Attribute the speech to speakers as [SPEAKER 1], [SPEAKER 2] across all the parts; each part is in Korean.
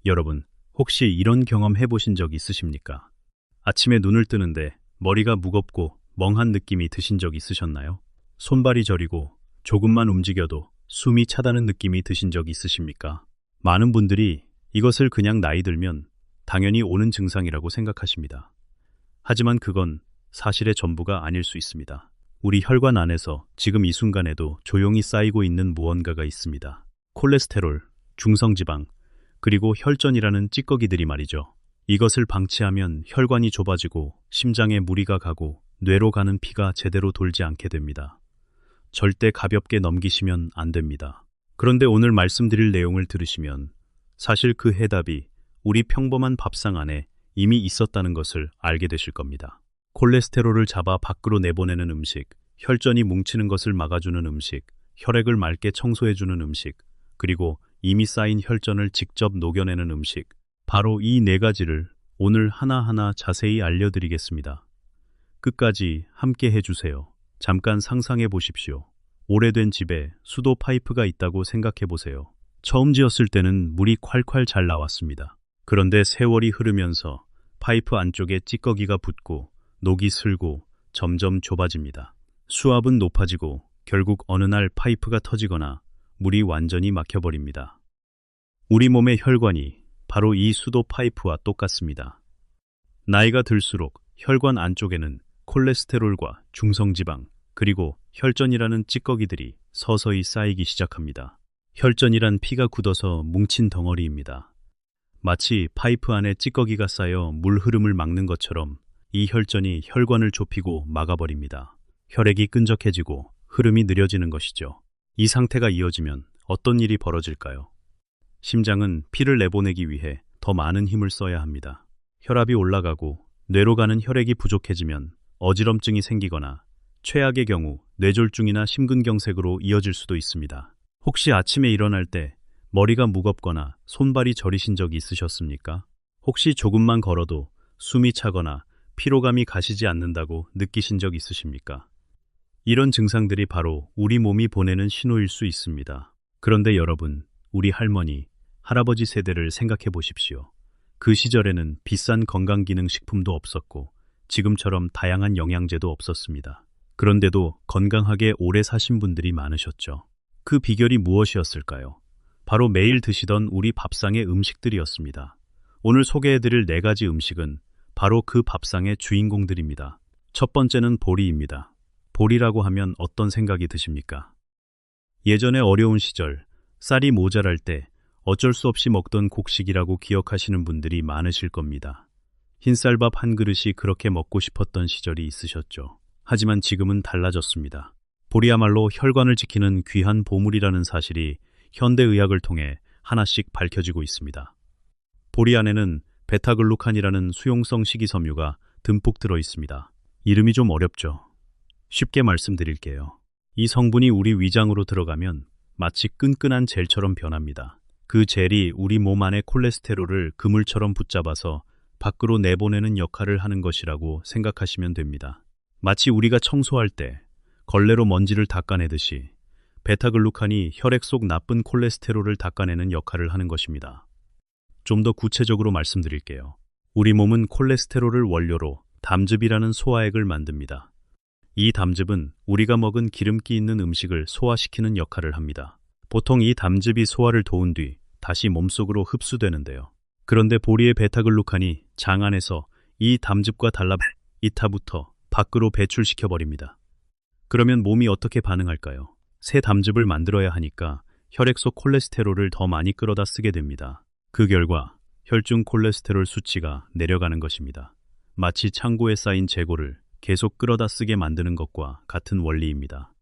[SPEAKER 1] 여러분, 혹시 이런 경험 해보신 적 있으십니까? 아침에 눈을 뜨는데 머리가 무겁고 멍한 느낌이 드신 적 있으셨나요? 손발이 저리고 조금만 움직여도 숨이 차다는 느낌이 드신 적 있으십니까? 많은 분들이 이것을 그냥 나이 들면 당연히 오는 증상이라고 생각하십니다. 하지만 그건 사실의 전부가 아닐 수 있습니다. 우리 혈관 안에서 지금 이 순간에도 조용히 쌓이고 있는 무언가가 있습니다. 콜레스테롤, 중성지방, 그리고 혈전이라는 찌꺼기들이 말이죠. 이것을 방치하면 혈관이 좁아지고 심장에 무리가 가고 뇌로 가는 피가 제대로 돌지 않게 됩니다. 절대 가볍게 넘기시면 안 됩니다. 그런데 오늘 말씀드릴 내용을 들으시면 사실 그 해답이 우리 평범한 밥상 안에 이미 있었다는 것을 알게 되실 겁니다. 콜레스테롤을 잡아 밖으로 내보내는 음식, 혈전이 뭉치는 것을 막아주는 음식, 혈액을 맑게 청소해주는 음식, 그리고 이미 쌓인 혈전을 직접 녹여내는 음식, 바로 이 네 가지를 오늘 하나하나 자세히 알려드리겠습니다. 끝까지 함께 해주세요. 잠깐 상상해 보십시오. 오래된 집에 수도 파이프가 있다고 생각해 보세요. 처음 지었을 때는 물이 콸콸 잘 나왔습니다. 그런데 세월이 흐르면서 파이프 안쪽에 찌꺼기가 붙고 녹이 슬고 점점 좁아집니다. 수압은 높아지고 결국 어느 날 파이프가 터지거나 물이 완전히 막혀버립니다. 우리 몸의 혈관이 바로 이 수도 파이프와 똑같습니다. 나이가 들수록 혈관 안쪽에는 콜레스테롤과 중성지방, 그리고 혈전이라는 찌꺼기들이 서서히 쌓이기 시작합니다. 혈전이란 피가 굳어서 뭉친 덩어리입니다. 마치 파이프 안에 찌꺼기가 쌓여 물 흐름을 막는 것처럼 이 혈전이 혈관을 좁히고 막아버립니다. 혈액이 끈적해지고 흐름이 느려지는 것이죠. 이 상태가 이어지면 어떤 일이 벌어질까요? 심장은 피를 내보내기 위해 더 많은 힘을 써야 합니다. 혈압이 올라가고 뇌로 가는 혈액이 부족해지면 어지럼증이 생기거나 최악의 경우 뇌졸중이나 심근경색으로 이어질 수도 있습니다. 혹시 아침에 일어날 때 머리가 무겁거나 손발이 저리신 적이 있으셨습니까? 혹시 조금만 걸어도 숨이 차거나 피로감이 가시지 않는다고 느끼신 적 있으십니까? 이런 증상들이 바로 우리 몸이 보내는 신호일 수 있습니다. 그런데 여러분, 우리 할머니, 할아버지 세대를 생각해 보십시오. 그 시절에는 비싼 건강기능식품도 없었고 지금처럼 다양한 영양제도 없었습니다. 그런데도 건강하게 오래 사신 분들이 많으셨죠. 그 비결이 무엇이었을까요? 바로 매일 드시던 우리 밥상의 음식들이었습니다. 오늘 소개해드릴 네 가지 음식은 바로 그 밥상의 주인공들입니다. 첫 번째는 보리입니다. 보리라고 하면 어떤 생각이 드십니까? 예전에 어려운 시절, 쌀이 모자랄 때 어쩔 수 없이 먹던 곡식이라고 기억하시는 분들이 많으실 겁니다. 흰쌀밥 한 그릇이 그렇게 먹고 싶었던 시절이 있으셨죠. 하지만 지금은 달라졌습니다. 보리야말로 혈관을 지키는 귀한 보물이라는 사실이 현대의학을 통해 하나씩 밝혀지고 있습니다. 보리 안에는 베타글루칸이라는 수용성 식이섬유가 듬뿍 들어 있습니다. 이름이 좀 어렵죠? 쉽게 말씀드릴게요. 이 성분이 우리 위장으로 들어가면 마치 끈끈한 젤처럼 변합니다. 그 젤이 우리 몸 안의 콜레스테롤을 그물처럼 붙잡아서 밖으로 내보내는 역할을 하는 것이라고 생각하시면 됩니다. 마치 우리가 청소할 때 걸레로 먼지를 닦아내듯이 베타글루칸이 혈액 속 나쁜 콜레스테롤을 닦아내는 역할을 하는 것입니다. 좀 더 구체적으로 말씀드릴게요. 우리 몸은 콜레스테롤을 원료로 담즙이라는 소화액을 만듭니다. 이 담즙은 우리가 먹은 기름기 있는 음식을 소화시키는 역할을 합니다. 보통 이 담즙이 소화를 도운 뒤 다시 몸속으로 흡수되는데요. 그런데 보리의 베타글루칸이 장 안에서 이 담즙과 달라 이타부터 밖으로 배출시켜버립니다. 그러면 몸이 어떻게 반응할까요? 새 담즙을 만들어야 하니까 혈액 속 콜레스테롤을 더 많이 끌어다 쓰게 됩니다. 그 결과 혈중 콜레스테롤 수치가 내려가는 것입니다. 마치 창고에 쌓인 재고를 계속 끌어다 쓰게 만드는 것과 같은 원리입니다.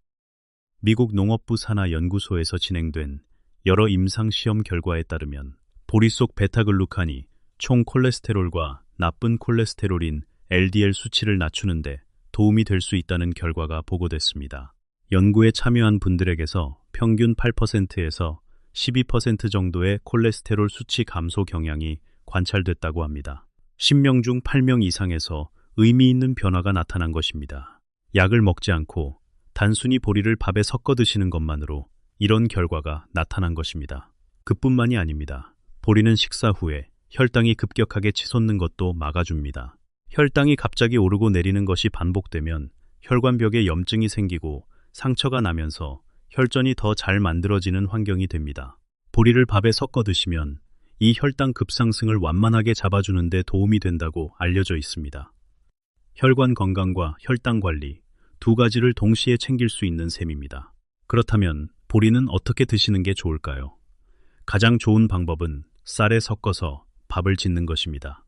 [SPEAKER 1] 미국 농업부 산하 연구소에서 진행된 여러 임상시험 결과에 따르면 보리 속 베타글루칸이 총 콜레스테롤과 나쁜 콜레스테롤인 LDL 수치를 낮추는데 도움이 될 수 있다는 결과가 보고됐습니다. 연구에 참여한 분들에게서 평균 8%에서 12% 정도의 콜레스테롤 수치 감소 경향이 관찰됐다고 합니다. 10명 중 8명 이상에서 의미 있는 변화가 나타난 것입니다. 약을 먹지 않고 단순히 보리를 밥에 섞어 드시는 것만으로 이런 결과가 나타난 것입니다. 그뿐만이 아닙니다. 보리는 식사 후에 혈당이 급격하게 치솟는 것도 막아줍니다. 혈당이 갑자기 오르고 내리는 것이 반복되면 혈관벽에 염증이 생기고 상처가 나면서 혈전이 더 잘 만들어지는 환경이 됩니다. 보리를 밥에 섞어 드시면 이 혈당 급상승을 완만하게 잡아주는 데 도움이 된다고 알려져 있습니다. 혈관 건강과 혈당 관리 두 가지를 동시에 챙길 수 있는 셈입니다. 그렇다면 보리는 어떻게 드시는 게 좋을까요? 가장 좋은 방법은 쌀에 섞어서 밥을 짓는 것입니다.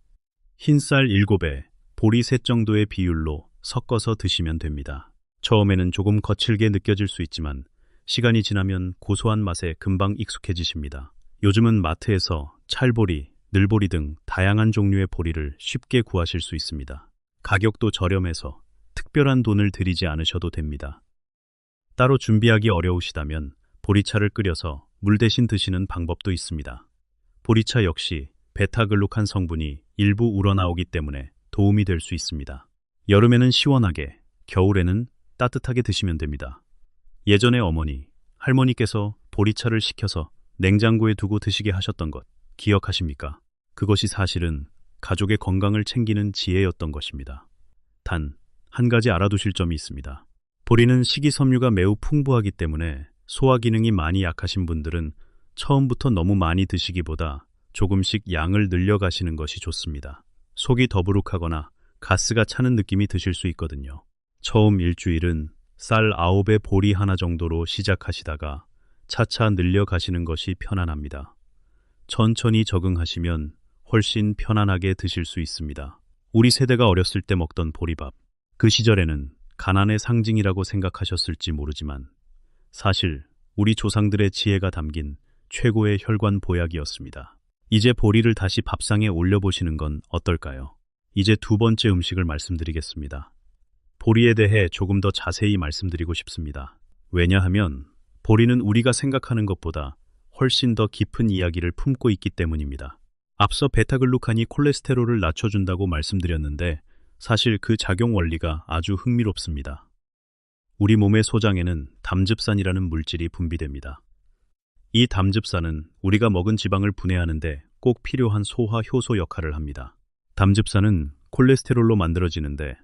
[SPEAKER 1] 흰쌀 7에 보리 3 정도의 비율로 섞어서 드시면 됩니다. 처음에는 조금 거칠게 느껴질 수 있지만 시간이 지나면 고소한 맛에 금방 익숙해지십니다. 요즘은 마트에서 찰보리, 늘보리 등 다양한 종류의 보리를 쉽게 구하실 수 있습니다. 가격도 저렴해서 특별한 돈을 들이지 않으셔도 됩니다. 따로 준비하기 어려우시다면 보리차를 끓여서 물 대신 드시는 방법도 있습니다. 보리차 역시 베타글루칸 성분이 일부 우러나오기 때문에 도움이 될 수 있습니다. 여름에는 시원하게, 겨울에는 따뜻하게 드시면 됩니다. 예전에 어머니, 할머니께서 보리차를 식혀서 냉장고에 두고 드시게 하셨던 것 기억하십니까? 그것이 사실은 가족의 건강을 챙기는 지혜였던 것입니다. 단, 한 가지 알아두실 점이 있습니다. 보리는 식이섬유가 매우 풍부하기 때문에 소화 기능이 많이 약하신 분들은 처음부터 너무 많이 드시기보다 조금씩 양을 늘려가시는 것이 좋습니다. 속이 더부룩하거나 가스가 차는 느낌이 드실 수 있거든요. 처음 일주일은 쌀 9에 보리 하나 정도로 시작하시다가 차차 늘려가시는 것이 편안합니다. 천천히 적응하시면 훨씬 편안하게 드실 수 있습니다. 우리 세대가 어렸을 때 먹던 보리밥, 그 시절에는 가난의 상징이라고 생각하셨을지 모르지만 사실 우리 조상들의 지혜가 담긴 최고의 혈관 보약이었습니다. 이제 보리를 다시 밥상에 올려보시는 건 어떨까요? 이제 두 번째 음식을 말씀드리겠습니다. 보리에 대해 조금 더 자세히 말씀드리고 싶습니다. 왜냐하면 보리는 우리가 생각하는 것보다 훨씬 더 깊은 이야기를 품고 있기 때문입니다. 앞서 베타글루칸이 콜레스테롤을 낮춰준다고 말씀드렸는데 사실 그 작용 원리가 아주 흥미롭습니다. 우리 몸의 소장에는 담즙산이라는 물질이 분비됩니다. 이 담즙산은 우리가 먹은 지방을 분해하는데 꼭 필요한 소화 효소 역할을 합니다. 담즙산은 콜레스테롤로 만들어지는데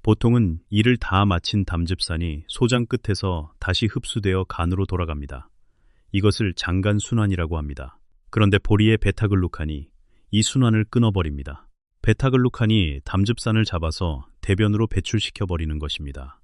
[SPEAKER 1] 보통은 일을 다 마친 담즙산이 소장 끝에서 다시 흡수되어 간으로 돌아갑니다. 이것을 장간순환이라고 합니다. 그런데 보리의 베타글루칸이 이 순환을 끊어버립니다. 베타글루칸이 담즙산을 잡아서 대변으로 배출시켜버리는 것입니다.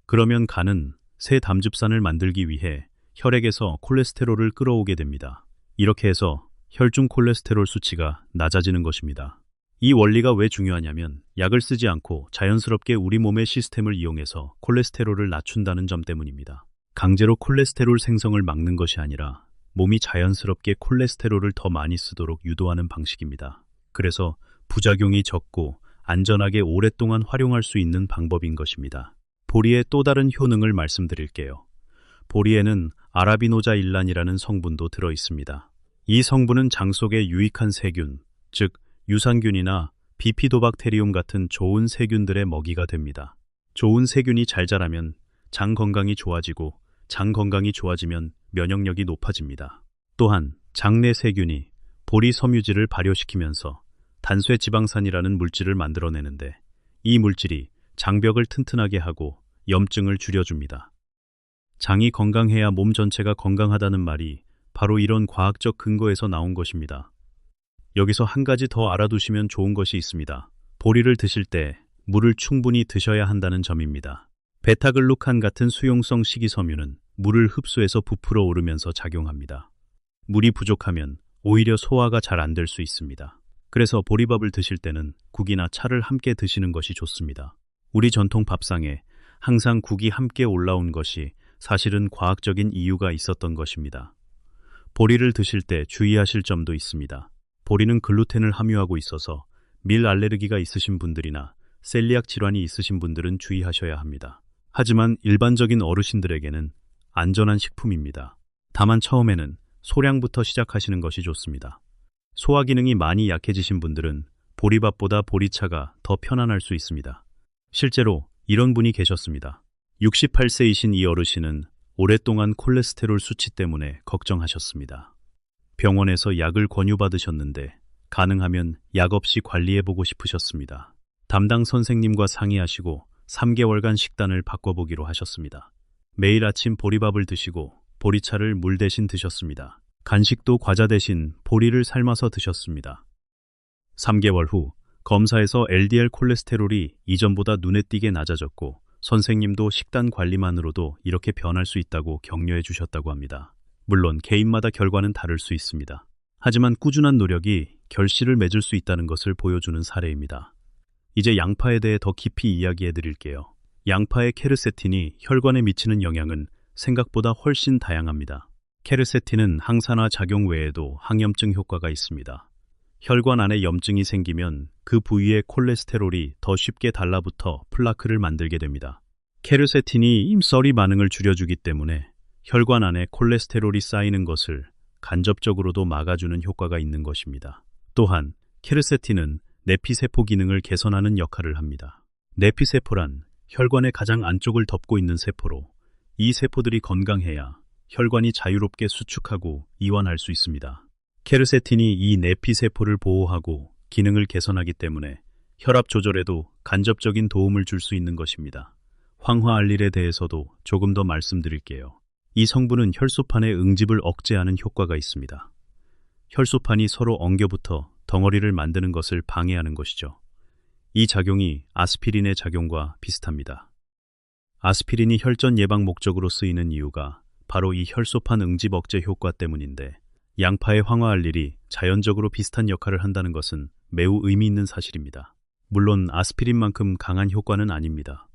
[SPEAKER 1] 그러면 간은 새 담즙산을 만들기 위해 혈액에서 콜레스테롤을 끌어오게 됩니다. 이렇게 해서 혈중 콜레스테롤 수치가 낮아지는 것입니다. 이 원리가 왜 중요하냐면 약을 쓰지 않고 자연스럽게 우리 몸의 시스템을 이용해서 콜레스테롤을 낮춘다는 점 때문입니다. 강제로 콜레스테롤 생성을 막는 것이 아니라 몸이 자연스럽게 콜레스테롤을 더 많이 쓰도록 유도하는 방식입니다. 그래서 부작용이 적고 안전하게 오랫동안 활용할 수 있는 방법인 것입니다. 보리의 또 다른 효능을 말씀드릴게요. 보리에는 아라비노자일란이라는 성분도 들어 있습니다. 이 성분은 장 속의 유익한 세균, 즉 유산균이나 비피도박테리움 같은 좋은 세균들의 먹이가 됩니다. 좋은 세균이 잘 자라면 장 건강이 좋아지고 장 건강이 좋아지면 면역력이 높아집니다. 또한 장내 세균이 보리 섬유질을 발효시키면서 단쇄 지방산이라는 물질을 만들어내는데 이 물질이 장벽을 튼튼하게 하고 염증을 줄여줍니다. 장이 건강해야 몸 전체가 건강하다는 말이 바로 이런 과학적 근거에서 나온 것입니다. 여기서 한 가지 더 알아두시면 좋은 것이 있습니다. 보리를 드실 때 물을 충분히 드셔야 한다는 점입니다. 베타글루칸 같은 수용성 식이섬유는 물을 흡수해서 부풀어 오르면서 작용합니다. 물이 부족하면 오히려 소화가 잘 안 될 수 있습니다. 그래서 보리밥을 드실 때는 국이나 차를 함께 드시는 것이 좋습니다. 우리 전통 밥상에 항상 국이 함께 올라온 것이 사실은 과학적인 이유가 있었던 것입니다. 보리를 드실 때 주의하실 점도 있습니다. 보리는 글루텐을 함유하고 있어서 밀 알레르기가 있으신 분들이나 셀리악 질환이 있으신 분들은 주의하셔야 합니다. 하지만 일반적인 어르신들에게는 안전한 식품입니다. 다만 처음에는 소량부터 시작하시는 것이 좋습니다. 소화 기능이 많이 약해지신 분들은 보리밥보다 보리차가 더 편안할 수 있습니다. 실제로 이런 분이 계셨습니다. 68세이신 이 어르신은 오랫동안 콜레스테롤 수치 때문에 걱정하셨습니다. 병원에서 약을 권유받으셨는데 가능하면 약 없이 관리해보고 싶으셨습니다. 담당 선생님과 상의하시고 3개월간 식단을 바꿔보기로 하셨습니다. 매일 아침 보리밥을 드시고 보리차를 물 대신 드셨습니다. 간식도 과자 대신 보리를 삶아서 드셨습니다. 3개월 후 검사에서 LDL 콜레스테롤이 이전보다 눈에 띄게 낮아졌고 선생님도 식단 관리만으로도 이렇게 변할 수 있다고 격려해 주셨다고 합니다. 물론 개인마다 결과는 다를 수 있습니다. 하지만 꾸준한 노력이 결실을 맺을 수 있다는 것을 보여주는 사례입니다. 이제 양파에 대해 더 깊이 이야기해 드릴게요. 양파의 케르세틴이 혈관에 미치는 영향은 생각보다 훨씬 다양합니다. 케르세틴은 항산화 작용 외에도 항염증 효과가 있습니다. 혈관 안에 염증이 생기면 그 부위의 콜레스테롤이 더 쉽게 달라붙어 플라크를 만들게 됩니다. 케르세틴이 임서리 반응을 줄여주기 때문에 혈관 안에 콜레스테롤이 쌓이는 것을 간접적으로도 막아주는 효과가 있는 것입니다. 또한 케르세틴은 내피세포 기능을 개선하는 역할을 합니다. 내피세포란 혈관의 가장 안쪽을 덮고 있는 세포로 이 세포들이 건강해야 혈관이 자유롭게 수축하고 이완할 수 있습니다. 케르세틴이 이 내피세포를 보호하고 기능을 개선하기 때문에 혈압 조절에도 간접적인 도움을 줄 수 있는 것입니다. 황화알릴에 대해서도 조금 더 말씀드릴게요. 이 성분은 혈소판의 응집을 억제하는 효과가 있습니다. 혈소판이 서로 엉겨붙어 덩어리를 만드는 것을 방해하는 것이죠. 이 작용이 아스피린의 작용과 비슷합니다. 아스피린이 혈전 예방 목적으로 쓰이는 이유가 바로 이 혈소판 응집 억제 효과 때문인데 양파의 황화알릴이 자연적으로 비슷한 역할을 한다는 것은 매우 의미 있는 사실입니다. 물론 아스피린만큼 강한 효과는 아닙니다.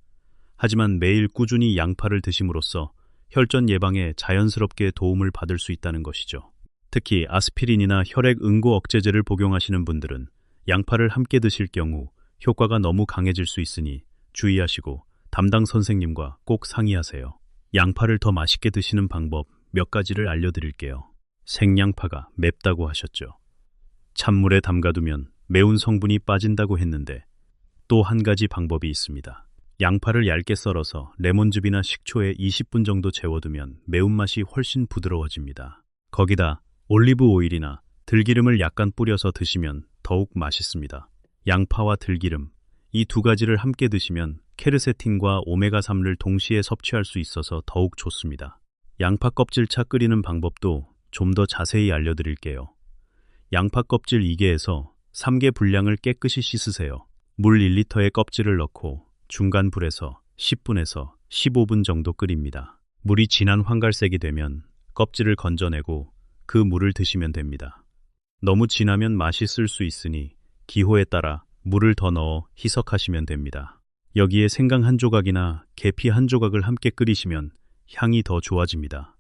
[SPEAKER 1] 하지만 매일 꾸준히 양파를 드심으로써 혈전 예방에 자연스럽게 도움을 받을 수 있다는 것이죠. 특히 아스피린이나 혈액 응고 억제제를 복용하시는 분들은 양파를 함께 드실 경우 효과가 너무 강해질 수 있으니 주의하시고 담당 선생님과 꼭 상의하세요. 양파를 더 맛있게 드시는 방법 몇 가지를 알려드릴게요. 생양파가 맵다고 하셨죠. 찬물에 담가두면 매운 성분이 빠진다고 했는데 또 한 가지 방법이 있습니다. 양파를 얇게 썰어서 레몬즙이나 식초에 20분 정도 재워두면 매운맛이 훨씬 부드러워집니다. 거기다 올리브 오일이나 들기름을 약간 뿌려서 드시면 더욱 맛있습니다. 양파와 들기름, 이 두 가지를 함께 드시면 케르세틴과 오메가3를 동시에 섭취할 수 있어서 더욱 좋습니다. 양파 껍질차 끓이는 방법도 좀 더 자세히 알려드릴게요. 양파 껍질 2개에서 3개 분량을 깨끗이 씻으세요. 물 1리터에 껍질을 넣고 중간 불에서 10분에서 15분 정도 끓입니다. 물이 진한 황갈색이 되면 껍질을 건져내고 그 물을 드시면 됩니다. 너무 진하면 맛이 쓸 수 있으니 기호에 따라 물을 더 넣어 희석하시면 됩니다. 여기에 생강 한 조각이나 계피 한 조각을 함께 끓이시면 향이 더 좋아집니다.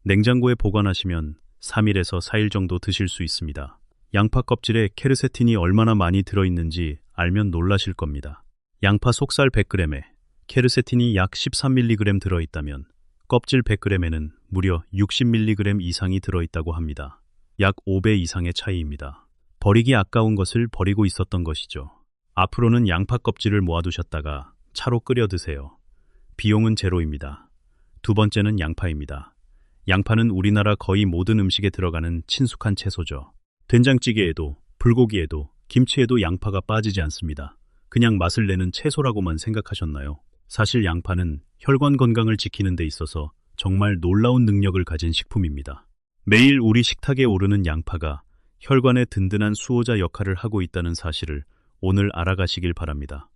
[SPEAKER 1] 냉장고에 보관하시면 3일에서 4일 정도 드실 수 있습니다. 양파 껍질에 케르세틴이 얼마나 많이 들어있는지 알면 놀라실 겁니다. 양파 속살 100g에 케르세틴이 약 13mg 들어있다면 껍질 100g에는 무려 60mg 이상이 들어있다고 합니다. 약 5배 이상의 차이입니다. 버리기 아까운 것을 버리고 있었던 것이죠. 앞으로는 양파 껍질을 모아두셨다가 차로 끓여 드세요. 비용은 제로입니다. 두 번째는 양파입니다. 양파는 우리나라 거의 모든 음식에 들어가는 친숙한 채소죠. 된장찌개에도, 불고기에도, 김치에도 양파가 빠지지 않습니다. 그냥 맛을 내는 채소라고만 생각하셨나요? 사실 양파는 혈관 건강을 지키는 데 있어서 정말 놀라운 능력을 가진 식품입니다. 매일 우리 식탁에 오르는 양파가 혈관의 든든한 수호자 역할을 하고 있다는 사실을 오늘 알아가시길 바랍니다.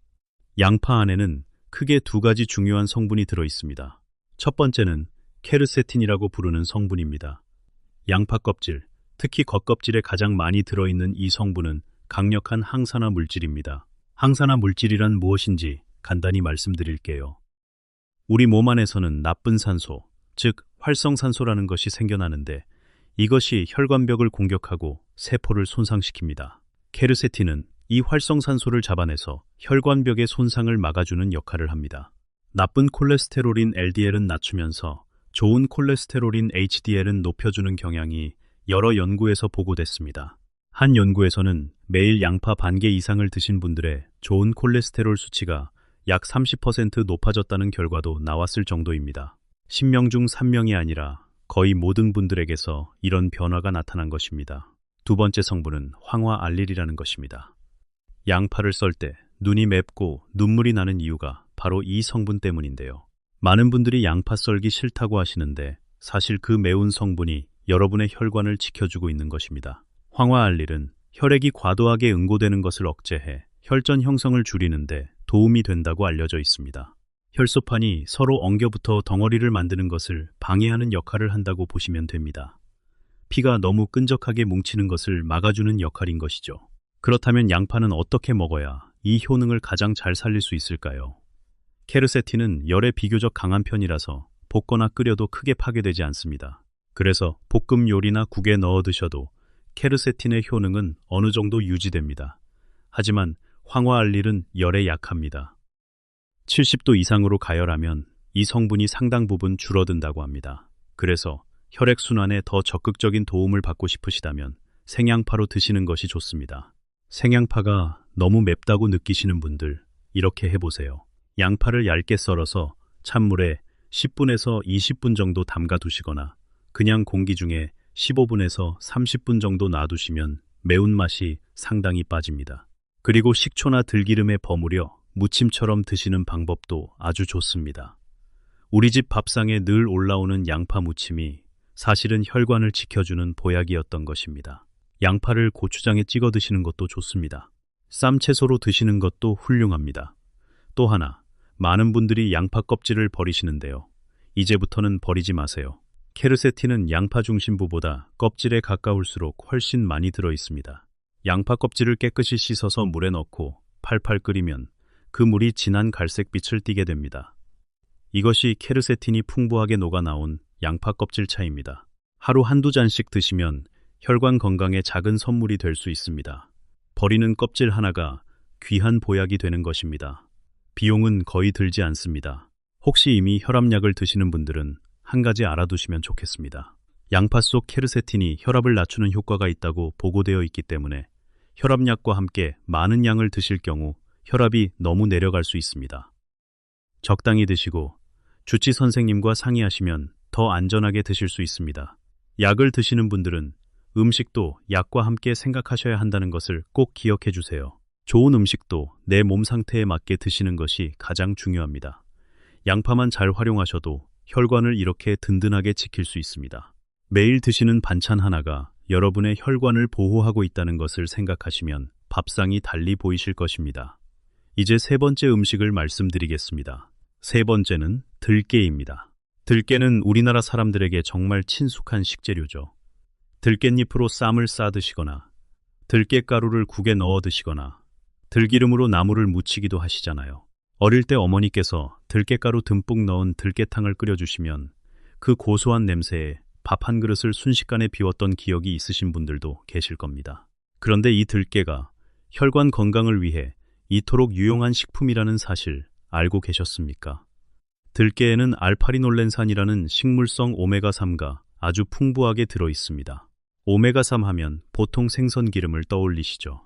[SPEAKER 1] 양파 안에는 크게 두 가지 중요한 성분이 들어 있습니다. 첫 번째는 케르세틴이라고 부르는 성분입니다. 양파 껍질, 특히 겉껍질에 가장 많이 들어있는 이 성분은 강력한 항산화 물질입니다. 항산화 물질이란 무엇인지 간단히 말씀드릴게요. 우리 몸 안에서는 나쁜 산소, 즉 활성산소라는 것이 생겨나는데 이것이 혈관벽을 공격하고 세포를 손상시킵니다. 케르세틴은 이 활성산소를 잡아내서 혈관벽의 손상을 막아주는 역할을 합니다. 나쁜 콜레스테롤인 LDL은 낮추면서 좋은 콜레스테롤인 HDL은 높여주는 경향이 여러 연구에서 보고됐습니다. 한 연구에서는 매일 양파 반개 이상을 드신 분들의 좋은 콜레스테롤 수치가 약 30% 높아졌다는 결과도 나왔을 정도입니다. 10명 중 3명이 아니라 거의 모든 분들에게서 이런 변화가 나타난 것입니다. 두 번째 성분은 황화알릴이라는 것입니다. 양파를 썰 때 눈이 맵고 눈물이 나는 이유가 바로 이 성분 때문인데요. 많은 분들이 양파 썰기 싫다고 하시는데 사실 그 매운 성분이 여러분의 혈관을 지켜주고 있는 것입니다. 황화알릴은 혈액이 과도하게 응고되는 것을 억제해 혈전 형성을 줄이는데 도움이 된다고 알려져 있습니다. 혈소판이 서로 엉겨붙어 덩어리를 만드는 것을 방해하는 역할을 한다고 보시면 됩니다. 피가 너무 끈적하게 뭉치는 것을 막아주는 역할인 것이죠. 그렇다면 양파는 어떻게 먹어야 이 효능을 가장 잘 살릴 수 있을까요? 케르세틴은 열에 비교적 강한 편이라서 볶거나 끓여도 크게 파괴되지 않습니다. 그래서 볶음 요리나 국에 넣어 드셔도 케르세틴의 효능은 어느 정도 유지됩니다. 하지만 황화알릴은 열에 약합니다. 70도 이상으로 가열하면 이 성분이 상당 부분 줄어든다고 합니다. 그래서 혈액순환에 더 적극적인 도움을 받고 싶으시다면 생양파로 드시는 것이 좋습니다. 생양파가 너무 맵다고 느끼시는 분들, 이렇게 해보세요. 양파를 얇게 썰어서 찬물에 10분에서 20분 정도 담가 두시거나 그냥 공기 중에 15분에서 30분 정도 놔두시면 매운맛이 상당히 빠집니다. 그리고 식초나 들기름에 버무려 무침처럼 드시는 방법도 아주 좋습니다. 우리 집 밥상에 늘 올라오는 양파 무침이 사실은 혈관을 지켜주는 보약이었던 것입니다. 양파를 고추장에 찍어 드시는 것도 좋습니다. 쌈채소로 드시는 것도 훌륭합니다. 또 하나, 많은 분들이 양파 껍질을 버리시는데요. 이제부터는 버리지 마세요. 케르세틴은 양파 중심부보다 껍질에 가까울수록 훨씬 많이 들어 있습니다. 양파 껍질을 깨끗이 씻어서 물에 넣고 팔팔 끓이면 그 물이 진한 갈색빛을 띠게 됩니다. 이것이 케르세틴이 풍부하게 녹아나온 양파 껍질 차입니다. 하루 한두 잔씩 드시면 혈관 건강에 작은 선물이 될 수 있습니다. 버리는 껍질 하나가 귀한 보약이 되는 것입니다. 비용은 거의 들지 않습니다. 혹시 이미 혈압약을 드시는 분들은 한 가지 알아두시면 좋겠습니다. 양파 속 케르세틴이 혈압을 낮추는 효과가 있다고 보고되어 있기 때문에 혈압약과 함께 많은 양을 드실 경우 혈압이 너무 내려갈 수 있습니다. 적당히 드시고 주치 선생님과 상의하시면 더 안전하게 드실 수 있습니다. 약을 드시는 분들은 음식도 약과 함께 생각하셔야 한다는 것을 꼭 기억해 주세요. 좋은 음식도 내 몸 상태에 맞게 드시는 것이 가장 중요합니다. 양파만 잘 활용하셔도 혈관을 이렇게 든든하게 지킬 수 있습니다. 매일 드시는 반찬 하나가 여러분의 혈관을 보호하고 있다는 것을 생각하시면 밥상이 달리 보이실 것입니다. 이제 세 번째 음식을 말씀드리겠습니다. 세 번째는 들깨입니다. 들깨는 우리나라 사람들에게 정말 친숙한 식재료죠. 들깻잎으로 쌈을 싸 드시거나 들깨가루를 국에 넣어 드시거나 들기름으로 나물을 무치기도 하시잖아요. 어릴 때 어머니께서 들깨가루 듬뿍 넣은 들깨탕을 끓여주시면 그 고소한 냄새에 밥 한 그릇을 순식간에 비웠던 기억이 있으신 분들도 계실 겁니다. 그런데 이 들깨가 혈관 건강을 위해 이토록 유용한 식품이라는 사실 알고 계셨습니까? 들깨에는 알파리놀렌산이라는 식물성 오메가3가 아주 풍부하게 들어 있습니다. 오메가3 하면 보통 생선 기름을 떠올리시죠.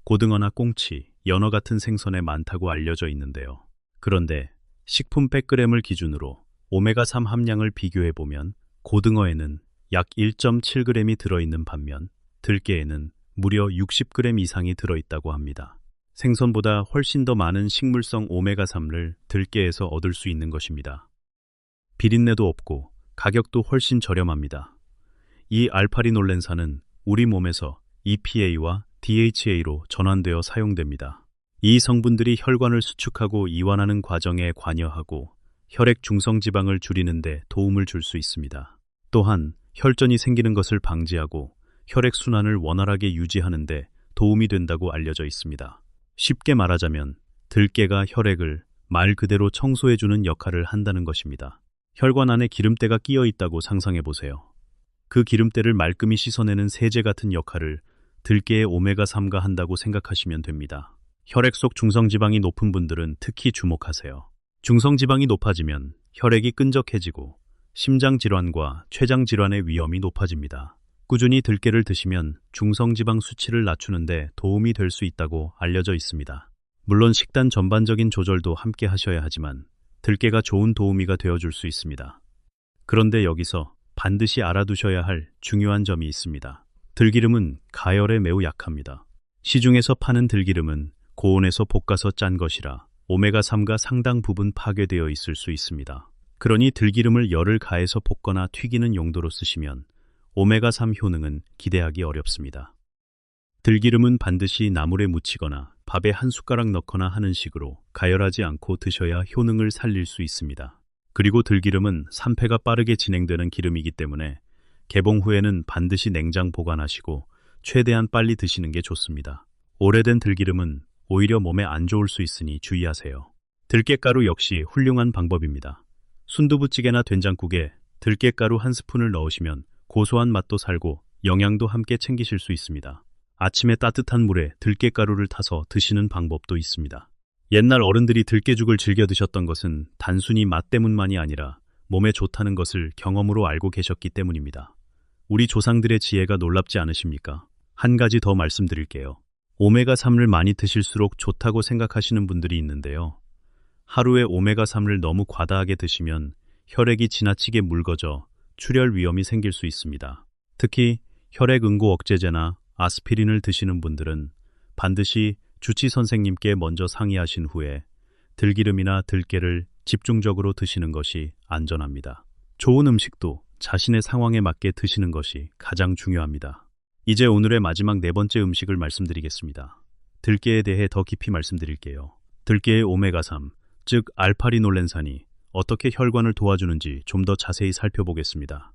[SPEAKER 1] 고등어나 꽁치, 연어 같은 생선에 많다고 알려져 있는데요. 그런데 식품 100g을 기준으로 오메가3 함량을 비교해보면 고등어에는 약 1.7g이 들어있는 반면 들깨에는 무려 60g 이상이 들어있다고 합니다. 생선보다 훨씬 더 많은 식물성 오메가3를 들깨에서 얻을 수 있는 것입니다. 비린내도 없고 가격도 훨씬 저렴합니다. 이 알파리놀렌산은 우리 몸에서 EPA와 DHA로 전환되어 사용됩니다. 이 성분들이 혈관을 수축하고 이완하는 과정에 관여하고 혈액 중성지방을 줄이는 데 도움을 줄 수 있습니다. 또한 혈전이 생기는 것을 방지하고 혈액 순환을 원활하게 유지하는 데 도움이 된다고 알려져 있습니다. 쉽게 말하자면 들깨가 혈액을 말 그대로 청소해주는 역할을 한다는 것입니다. 혈관 안에 기름때가 끼어 있다고 상상해 보세요. 그 기름때를 말끔히 씻어내는 세제 같은 역할을 들깨의 오메가3가 한다고 생각하시면 됩니다. 혈액 속 중성지방이 높은 분들은 특히 주목하세요. 중성지방이 높아지면 혈액이 끈적해지고 심장질환과 췌장질환의 위험이 높아집니다. 꾸준히 들깨를 드시면 중성지방 수치를 낮추는 데 도움이 될 수 있다고 알려져 있습니다. 물론 식단 전반적인 조절도 함께 하셔야 하지만 들깨가 좋은 도우미가 되어줄 수 있습니다. 그런데 여기서 반드시 알아두셔야 할 중요한 점이 있습니다. 들기름은 가열에 매우 약합니다. 시중에서 파는 들기름은 고온에서 볶아서 짠 것이라 오메가3가 상당 부분 파괴되어 있을 수 있습니다. 그러니 들기름을 열을 가해서 볶거나 튀기는 용도로 쓰시면 오메가3 효능은 기대하기 어렵습니다. 들기름은 반드시 나물에 묻히거나 밥에 한 숟가락 넣거나 하는 식으로 가열하지 않고 드셔야 효능을 살릴 수 있습니다. 그리고 들기름은 산패가 빠르게 진행되는 기름이기 때문에 개봉 후에는 반드시 냉장 보관하시고 최대한 빨리 드시는 게 좋습니다. 오래된 들기름은 오히려 몸에 안 좋을 수 있으니 주의하세요. 들깨가루 역시 훌륭한 방법입니다. 순두부찌개나 된장국에 들깨가루 한 스푼을 넣으시면 고소한 맛도 살고 영양도 함께 챙기실 수 있습니다. 아침에 따뜻한 물에 들깨가루를 타서 드시는 방법도 있습니다. 옛날 어른들이 들깨죽을 즐겨 드셨던 것은 단순히 맛 때문만이 아니라 몸에 좋다는 것을 경험으로 알고 계셨기 때문입니다. 우리 조상들의 지혜가 놀랍지 않으십니까? 한 가지 더 말씀드릴게요. 오메가3를 많이 드실수록 좋다고 생각하시는 분들이 있는데요. 하루에 오메가3를 너무 과다하게 드시면 혈액이 지나치게 묽어져 출혈 위험이 생길 수 있습니다. 특히 혈액 응고 억제제나 아스피린을 드시는 분들은 반드시 주치 선생님께 먼저 상의하신 후에 들기름이나 들깨를 집중적으로 드시는 것이 안전합니다. 좋은 음식도 자신의 상황에 맞게 드시는 것이 가장 중요합니다. 이제 오늘의 마지막 네 번째 음식을 말씀드리겠습니다. 들깨에 대해 더 깊이 말씀드릴게요. 들깨의 오메가3, 즉 알파리놀렌산이 어떻게 혈관을 도와주는지 좀 더 자세히 살펴보겠습니다.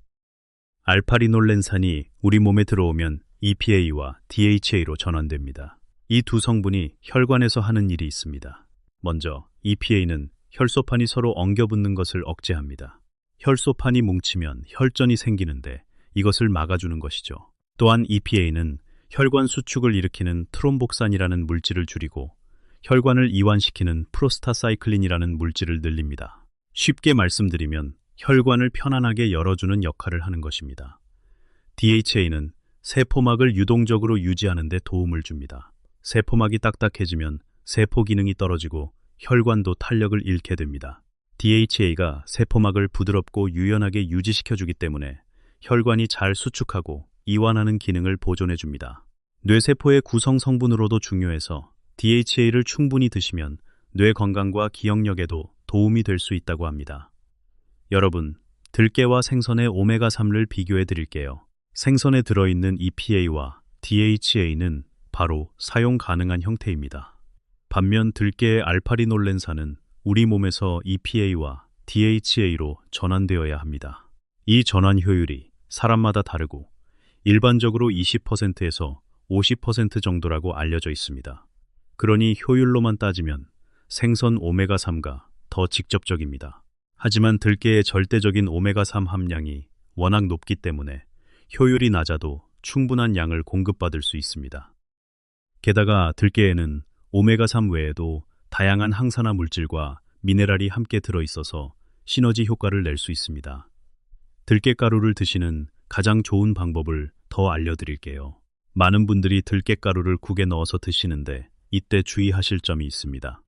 [SPEAKER 1] 알파리놀렌산이 우리 몸에 들어오면 EPA와 DHA로 전환됩니다. 이 두 성분이 혈관에서 하는 일이 있습니다. 먼저 EPA는 혈소판이 서로 엉겨붙는 것을 억제합니다. 혈소판이 뭉치면 혈전이 생기는데 이것을 막아주는 것이죠. 또한 EPA는 혈관 수축을 일으키는 트롬복산이라는 물질을 줄이고 혈관을 이완시키는 프로스타사이클린이라는 물질을 늘립니다. 쉽게 말씀드리면 혈관을 편안하게 열어주는 역할을 하는 것입니다. DHA는 세포막을 유동적으로 유지하는 데 도움을 줍니다. 세포막이 딱딱해지면 세포 기능이 떨어지고 혈관도 탄력을 잃게 됩니다. DHA가 세포막을 부드럽고 유연하게 유지시켜주기 때문에 혈관이 잘 수축하고 이완하는 기능을 보존해줍니다. 뇌세포의 구성 성분으로도 중요해서 DHA를 충분히 드시면 뇌 건강과 기억력에도 도움이 될 수 있다고 합니다. 여러분, 들깨와 생선의 오메가3를 비교해 드릴게요. 생선에 들어있는 EPA와 DHA는 바로 사용 가능한 형태입니다. 반면 들깨의 알파리놀렌산은 우리 몸에서 EPA와 DHA로 전환되어야 합니다. 이 전환 효율이 사람마다 다르고 일반적으로 20%에서 50% 정도라고 알려져 있습니다. 그러니 효율로만 따지면 생선 오메가3가 더 직접적입니다. 하지만 들깨의 절대적인 오메가3 함량이 워낙 높기 때문에 효율이 낮아도 충분한 양을 공급받을 수 있습니다. 게다가 들깨에는 오메가3 외에도 다양한 항산화 물질과 미네랄이 함께 들어있어서 시너지 효과를 낼 수 있습니다. 들깨가루를 드시는 가장 좋은 방법을 더 알려드릴게요. 많은 분들이 들깨가루를 국에 넣어서 드시는데 이때 주의하실 점이 있습니다.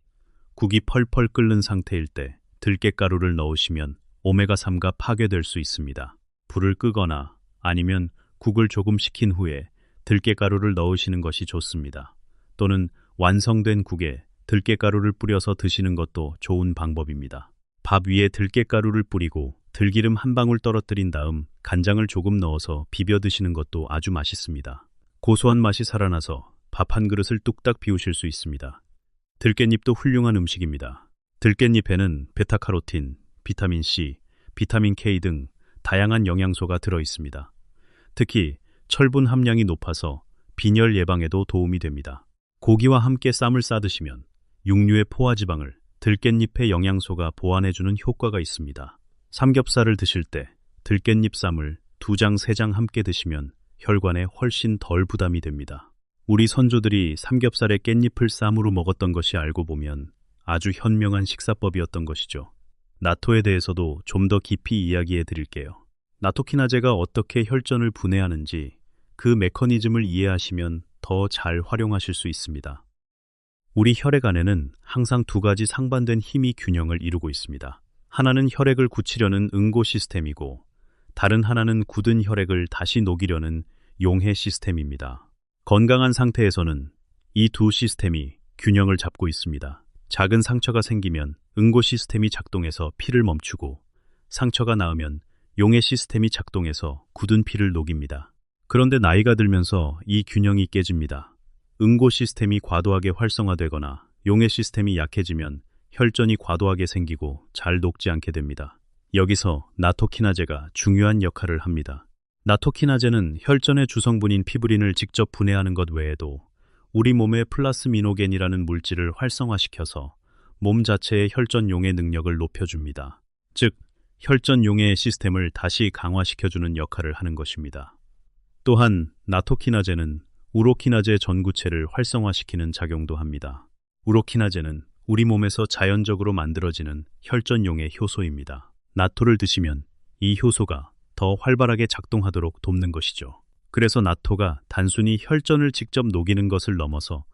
[SPEAKER 1] 국이 펄펄 끓는 상태일 때 들깨가루를 넣으시면 오메가3가 파괴될 수 있습니다. 불을 끄거나 아니면 국을 조금 식힌 후에 들깨가루를 넣으시는 것이 좋습니다. 또는 완성된 국에 들깨가루를 뿌려서 드시는 것도 좋은 방법입니다. 밥 위에 들깨가루를 뿌리고 들기름 한 방울 떨어뜨린 다음 간장을 조금 넣어서 비벼 드시는 것도 아주 맛있습니다. 고소한 맛이 살아나서 밥 한 그릇을 뚝딱 비우실 수 있습니다. 들깻잎도 훌륭한 음식입니다. 들깻잎에는 베타카로틴, 비타민 C, 비타민 K 등 다양한 영양소가 들어 있습니다. 특히 철분 함량이 높아서 빈혈 예방에도 도움이 됩니다. 고기와 함께 쌈을 싸 드시면 육류의 포화지방을 들깻잎의 영양소가 보완해주는 효과가 있습니다. 삼겹살을 드실 때 들깻잎 쌈을 2장, 3장 함께 드시면 혈관에 훨씬 덜 부담이 됩니다. 우리 선조들이 삼겹살에 깻잎을 쌈으로 먹었던 것이 알고 보면 아주 현명한 식사법이었던 것이죠. 나토에 대해서도 좀 더 깊이 이야기해 드릴게요. 나토키나제가 어떻게 혈전을 분해하는지 그 메커니즘을 이해하시면 더 잘 활용하실 수 있습니다. 우리 혈액 안에는 항상 두 가지 상반된 힘이 균형을 이루고 있습니다. 하나는 혈액을 굳히려는 응고 시스템이고 다른 하나는 굳은 혈액을 다시 녹이려는 용해 시스템입니다. 건강한 상태에서는 이 두 시스템이 균형을 잡고 있습니다. 작은 상처가 생기면 응고 시스템이 작동해서 피를 멈추고, 상처가 나으면 용해 시스템이 작동해서 굳은 피를 녹입니다. 그런데 나이가 들면서 이 균형이 깨집니다. 응고 시스템이 과도하게 활성화되거나 용해 시스템이 약해지면 혈전이 과도하게 생기고 잘 녹지 않게 됩니다. 여기서 나토키나제가 중요한 역할을 합니다. 나토키나제는 혈전의 주성분인 피브린을 직접 분해하는 것 외에도 우리 몸의 플라스미노겐이라는 물질을 활성화시켜서 몸 자체의 혈전 용해 능력을 높여줍니다. 즉, 혈전 용해 시스템을 다시 강화시켜주는 역할을 하는 것입니다. 또한 나토키나제는 우로키나제 전구체를 활성화시키는 작용도 합니다. 우로키나제는 우리 몸에서 자연적으로 만들어지는 혈전용의 효소입니다. 나토를 드시면 이 효소가 더 활발하게 작동하도록 돕는 것이죠. 그래서 나토가 단순히 혈전을 직접 녹이는 것을 넘어서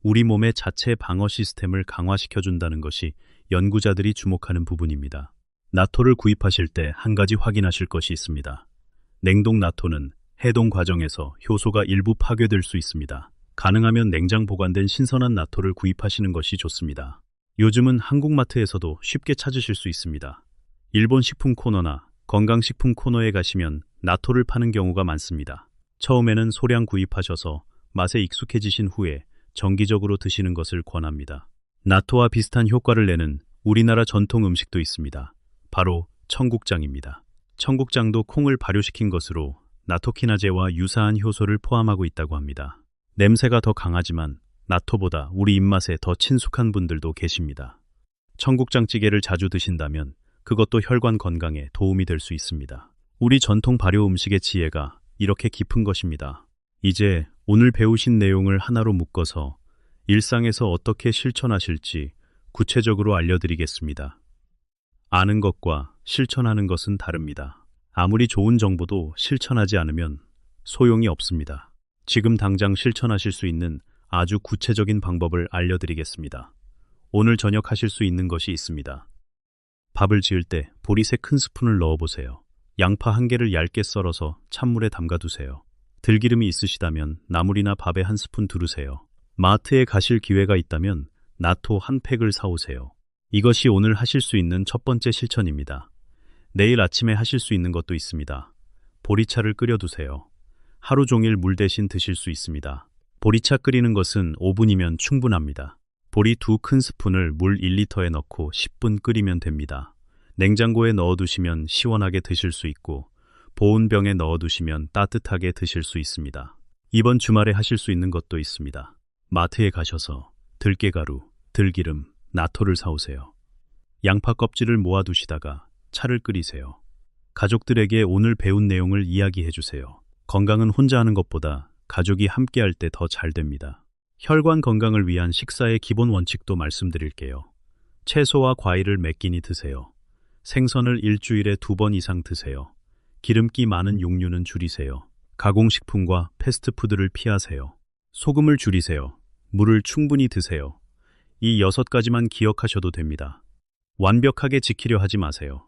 [SPEAKER 1] 우리 몸의 자체 방어 시스템을 강화시켜준다는 것이 연구자들이 주목하는 부분입니다. 나토를 구입하실 때 한 가지 확인하실 것이 있습니다. 냉동 나토는 해동 과정에서 효소가 일부 파괴될 수 있습니다. 가능하면 냉장 보관된 신선한 나토를 구입하시는 것이 좋습니다. 요즘은 한국마트에서도 쉽게 찾으실 수 있습니다. 일본 식품 코너나 건강식품 코너에 가시면 나토를 파는 경우가 많습니다. 처음에는 소량 구입하셔서 맛에 익숙해지신 후에 정기적으로 드시는 것을 권합니다. 나토와 비슷한 효과를 내는 우리나라 전통 음식도 있습니다. 바로 청국장입니다. 청국장도 콩을 발효시킨 것으로 나토키나제와 유사한 효소를 포함하고 있다고 합니다. 냄새가 더 강하지만 나토보다 우리 입맛에 더 친숙한 분들도 계십니다. 청국장찌개를 자주 드신다면 그것도 혈관 건강에 도움이 될 수 있습니다. 우리 전통 발효 음식의 지혜가 이렇게 깊은 것입니다. 이제 오늘 배우신 내용을 하나로 묶어서 일상에서 어떻게 실천하실지 구체적으로 알려드리겠습니다. 아는 것과 실천하는 것은 다릅니다. 아무리 좋은 정보도 실천하지 않으면 소용이 없습니다. 지금 당장 실천하실 수 있는 아주 구체적인 방법을 알려드리겠습니다. 오늘 저녁 하실 수 있는 것이 있습니다. 밥을 지을 때 보리새 큰 스푼을 넣어보세요. 양파 1개를 얇게 썰어서 찬물에 담가두세요. 들기름이 있으시다면 나물이나 밥에 1스푼 두르세요. 마트에 가실 기회가 있다면 나토 1팩을 사오세요. 이것이 오늘 하실 수 있는 첫 번째 실천입니다. 내일 아침에 하실 수 있는 것도 있습니다. 보리차를 끓여두세요. 하루 종일 물 대신 드실 수 있습니다. 보리차 끓이는 것은 5분이면 충분합니다. 보리 2큰 스푼을 물 1리터에 넣고 10분 끓이면 됩니다. 냉장고에 넣어두시면 시원하게 드실 수 있고 보온병에 넣어두시면 따뜻하게 드실 수 있습니다. 이번 주말에 하실 수 있는 것도 있습니다. 마트에 가셔서 들깨가루, 들기름, 나토를 사오세요. 양파 껍질을 모아두시다가 차를 끓이세요. 가족들에게 오늘 배운 내용을 이야기해 주세요. 건강은 혼자 하는 것보다 가족이 함께 할 때 더 잘 됩니다. 혈관 건강을 위한 식사의 기본 원칙도 말씀드릴게요. 채소와 과일을 몇 끼니 드세요. 생선을 일주일에 2번 이상 드세요. 기름기 많은 육류는 줄이세요. 가공식품과 패스트푸드를 피하세요. 소금을 줄이세요. 물을 충분히 드세요. 이 6가지만 기억하셔도 됩니다. 완벽하게 지키려 하지 마세요.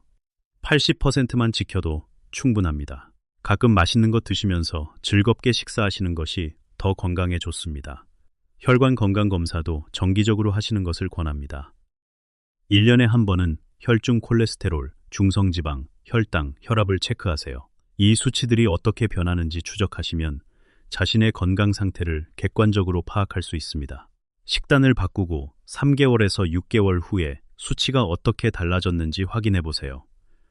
[SPEAKER 1] 80%만 지켜도 충분합니다. 가끔 맛있는 것 드시면서 즐겁게 식사하시는 것이 더 건강에 좋습니다. 혈관 건강 검사도 정기적으로 하시는 것을 권합니다. 1년에 한 번은 혈중 콜레스테롤, 중성지방, 혈당, 혈압을 체크하세요. 이 수치들이 어떻게 변하는지 추적하시면 자신의 건강 상태를 객관적으로 파악할 수 있습니다. 식단을 바꾸고 3개월에서 6개월 후에 수치가 어떻게 달라졌는지 확인해 보세요.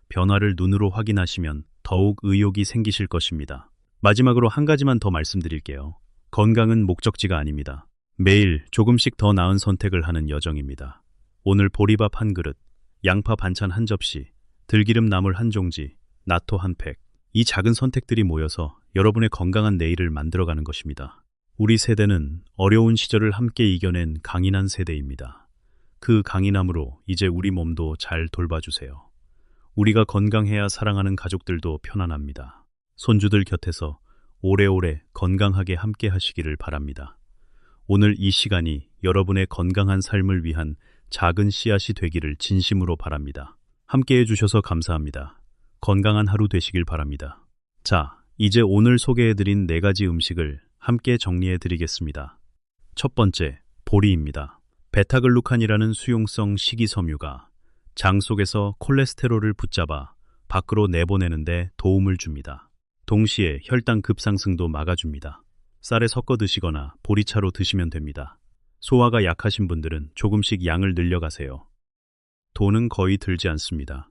[SPEAKER 1] 변화를 눈으로 확인하시면 더욱 의욕이 생기실 것입니다. 마지막으로 한 가지만 더 말씀드릴게요. 건강은 목적지가 아닙니다. 매일 조금씩 더 나은 선택을 하는 여정입니다. 오늘 보리밥 1그릇, 양파 반찬 1접시, 들기름 나물 1종지, 나토 1팩. 이 작은 선택들이 모여서 여러분의 건강한 내일을 만들어가는 것입니다. 우리 세대는 어려운 시절을 함께 이겨낸 강인한 세대입니다. 그 강인함으로 이제 우리 몸도 잘 돌봐주세요. 우리가 건강해야 사랑하는 가족들도 편안합니다. 손주들 곁에서 오래오래 건강하게 함께 하시기를 바랍니다. 오늘 이 시간이 여러분의 건강한 삶을 위한 작은 씨앗이 되기를 진심으로 바랍니다. 함께 해주셔서 감사합니다. 건강한 하루 되시길 바랍니다. 자, 이제 오늘 소개해드린 4가지 음식을 함께 정리해드리겠습니다. 첫 번째, 보리입니다. 베타글루칸이라는 수용성 식이섬유가 장 속에서 콜레스테롤을 붙잡아 밖으로 내보내는데 도움을 줍니다. 동시에 혈당 급상승도 막아줍니다. 쌀에 섞어 드시거나 보리차로 드시면 됩니다. 소화가 약하신 분들은 조금씩 양을 늘려가세요. 돈은 거의 들지 않습니다.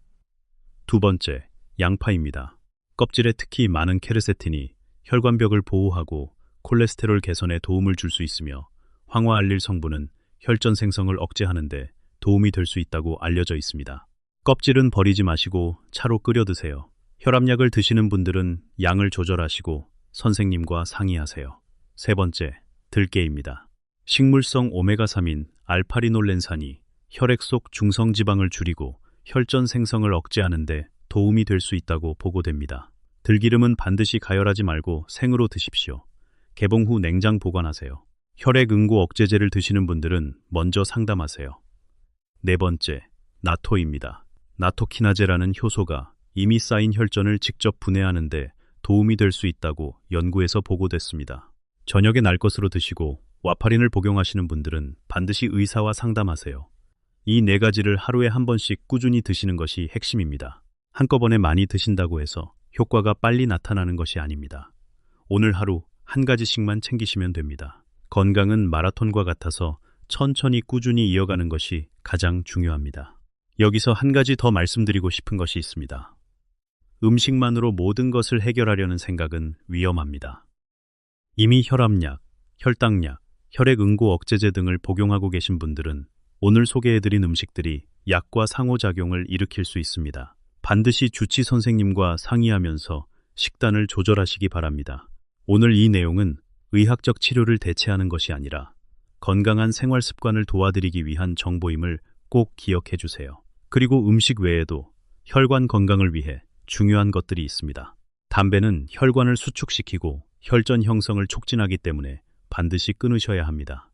[SPEAKER 1] 두 번째, 양파입니다. 껍질에 특히 많은 케르세틴이 혈관벽을 보호하고 콜레스테롤 개선에 도움을 줄 수 있으며 황화알릴 성분은 혈전 생성을 억제하는 데 도움이 될 수 있다고 알려져 있습니다. 껍질은 버리지 마시고 차로 끓여 드세요. 혈압약을 드시는 분들은 양을 조절하시고 선생님과 상의하세요. 세 번째, 들깨입니다. 식물성 오메가3인 알파리놀렌산이 혈액 속 중성지방을 줄이고 혈전 생성을 억제하는 데 도움이 될 수 있다고 보고됩니다. 들기름은 반드시 가열하지 말고 생으로 드십시오. 개봉 후 냉장 보관하세요. 혈액 응고 억제제를 드시는 분들은 먼저 상담하세요. 네 번째, 나토입니다. 나토키나제라는 효소가 이미 쌓인 혈전을 직접 분해하는 데 도움이 될 수 있다고 연구에서 보고됐습니다. 저녁에 날 것으로 드시고 와파린을 복용하시는 분들은 반드시 의사와 상담하세요. 이 4가지를 하루에 한 번씩 꾸준히 드시는 것이 핵심입니다. 한꺼번에 많이 드신다고 해서 효과가 빨리 나타나는 것이 아닙니다. 오늘 하루 한 가지씩만 챙기시면 됩니다. 건강은 마라톤과 같아서 천천히 꾸준히 이어가는 것이 가장 중요합니다. 여기서 한 가지 더 말씀드리고 싶은 것이 있습니다. 음식만으로 모든 것을 해결하려는 생각은 위험합니다. 이미 혈압약, 혈당약, 혈액 응고 억제제 등을 복용하고 계신 분들은 오늘 소개해드린 음식들이 약과 상호작용을 일으킬 수 있습니다. 반드시 주치 선생님과 상의하면서 식단을 조절하시기 바랍니다. 오늘 이 내용은 의학적 치료를 대체하는 것이 아니라 건강한 생활 습관을 도와드리기 위한 정보임을 꼭 기억해 주세요. 그리고 음식 외에도 혈관 건강을 위해 중요한 것들이 있습니다. 담배는 혈관을 수축시키고 혈전 형성을 촉진하기 때문에 반드시 끊으셔야 합니다.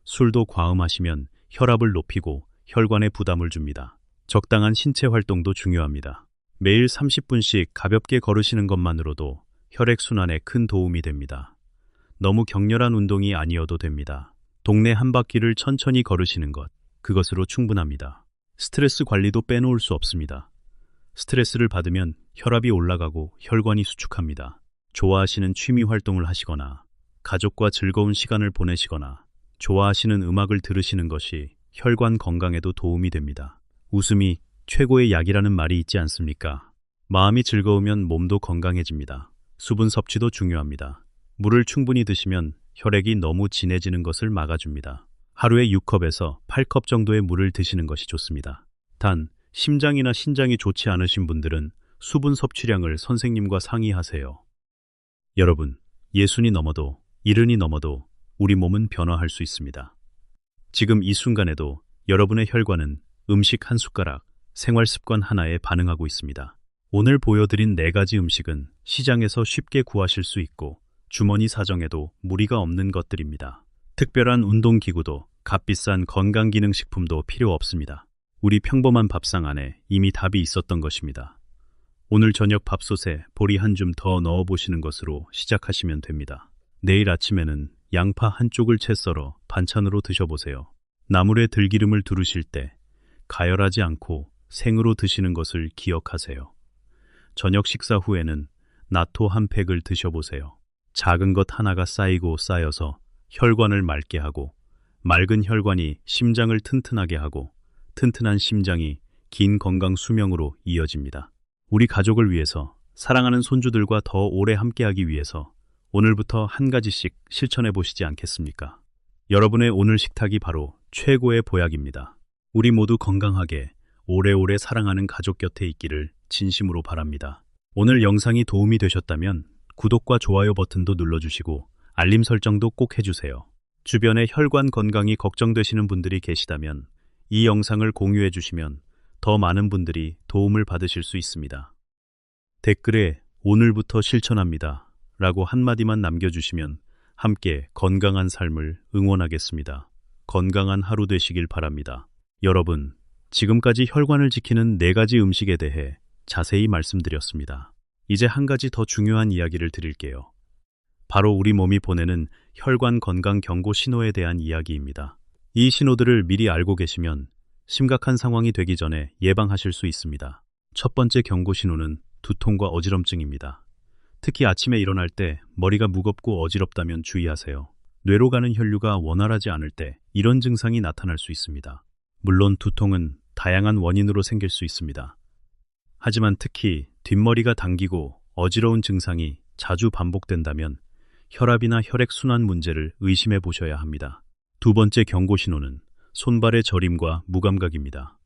[SPEAKER 1] 술도 과음하시면 혈압을 높이고 혈관에 부담을 줍니다. 적당한 신체 활동도 중요합니다. 매일 30분씩 가볍게 걸으시는 것만으로도 혈액순환에 큰 도움이 됩니다. 너무 격렬한 운동이 아니어도 됩니다. 동네 한 바퀴를 천천히 걸으시는 것, 그것으로 충분합니다. 스트레스 관리도 빼놓을 수 없습니다. 스트레스를 받으면 혈압이 올라가고 혈관이 수축합니다. 좋아하시는 취미 활동을 하시거나 가족과 즐거운 시간을 보내시거나 좋아하시는 음악을 들으시는 것이 혈관 건강에도 도움이 됩니다. 웃음이 최고의 약이라는 말이 있지 않습니까? 마음이 즐거우면 몸도 건강해집니다. 수분 섭취도 중요합니다. 물을 충분히 드시면 혈액이 너무 진해지는 것을 막아줍니다. 하루에 6컵에서 8컵 정도의 물을 드시는 것이 좋습니다. 단, 심장이나 신장이 좋지 않으신 분들은 수분 섭취량을 선생님과 상의하세요. 여러분, 60이 넘어도 70이 넘어도 우리 몸은 변화할 수 있습니다. 지금 이 순간에도 여러분의 혈관은 음식 한 숟가락, 생활 습관 하나에 반응하고 있습니다. 오늘 보여드린 4가지 음식은 시장에서 쉽게 구하실 수 있고 주머니 사정에도 무리가 없는 것들입니다. 특별한 운동기구도 값비싼 건강기능식품도 필요 없습니다. 우리 평범한 밥상 안에 이미 답이 있었던 것입니다. 오늘 저녁 밥솥에 보리 한 줌 더 넣어보시는 것으로 시작하시면 됩니다. 내일 아침에는 양파 한쪽을 채 썰어 반찬으로 드셔보세요. 나물에 들기름을 두르실 때 가열하지 않고 생으로 드시는 것을 기억하세요. 저녁 식사 후에는 나토 한 팩을 드셔보세요. 작은 것 하나가 쌓이고 쌓여서 혈관을 맑게 하고 맑은 혈관이 심장을 튼튼하게 하고 튼튼한 심장이 긴 건강 수명으로 이어집니다. 우리 가족을 위해서 사랑하는 손주들과 더 오래 함께하기 위해서 오늘부터 한 가지씩 실천해 보시지 않겠습니까? 여러분의 오늘 식탁이 바로 최고의 보약입니다. 우리 모두 건강하게 오래오래 사랑하는 가족 곁에 있기를 진심으로 바랍니다. 오늘 영상이 도움이 되셨다면 구독과 좋아요 버튼도 눌러주시고 알림 설정도 꼭 해주세요. 주변에 혈관 건강이 걱정되시는 분들이 계시다면 이 영상을 공유해 주시면 더 많은 분들이 도움을 받으실 수 있습니다. 댓글에 오늘부터 실천합니다 라고 한마디만 남겨주시면 함께 건강한 삶을 응원하겠습니다. 건강한 하루 되시길 바랍니다. 여러분, 지금까지 혈관을 지키는 4가지 음식에 대해 자세히 말씀드렸습니다. 이제 한 가지 더 중요한 이야기를 드릴게요. 바로 우리 몸이 보내는 혈관 건강 경고 신호에 대한 이야기입니다. 이 신호들을 미리 알고 계시면 심각한 상황이 되기 전에 예방하실 수 있습니다. 첫 번째 경고 신호는 두통과 어지럼증입니다. 특히 아침에 일어날 때 머리가 무겁고 어지럽다면 주의하세요. 뇌로 가는 혈류가 원활하지 않을 때 이런 증상이 나타날 수 있습니다. 물론 두통은 다양한 원인으로 생길 수 있습니다. 하지만 특히 뒷머리가 당기고 어지러운 증상이 자주 반복된다면 혈압이나 혈액순환 문제를 의심해 보셔야 합니다. 두 번째 경고 신호는 손발의 저림과 무감각입니다.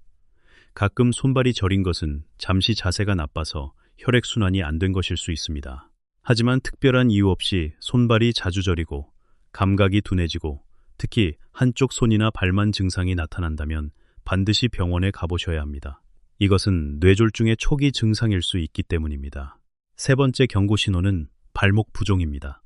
[SPEAKER 1] 가끔 손발이 저린 것은 잠시 자세가 나빠서 혈액순환이 안 된 것일 수 있습니다. 하지만 특별한 이유 없이 손발이 자주 저리고 감각이 둔해지고 특히 한쪽 손이나 발만 증상이 나타난다면 반드시 병원에 가보셔야 합니다. 이것은 뇌졸중의 초기 증상일 수 있기 때문입니다. 세 번째 경고 신호는 발목 부종입니다.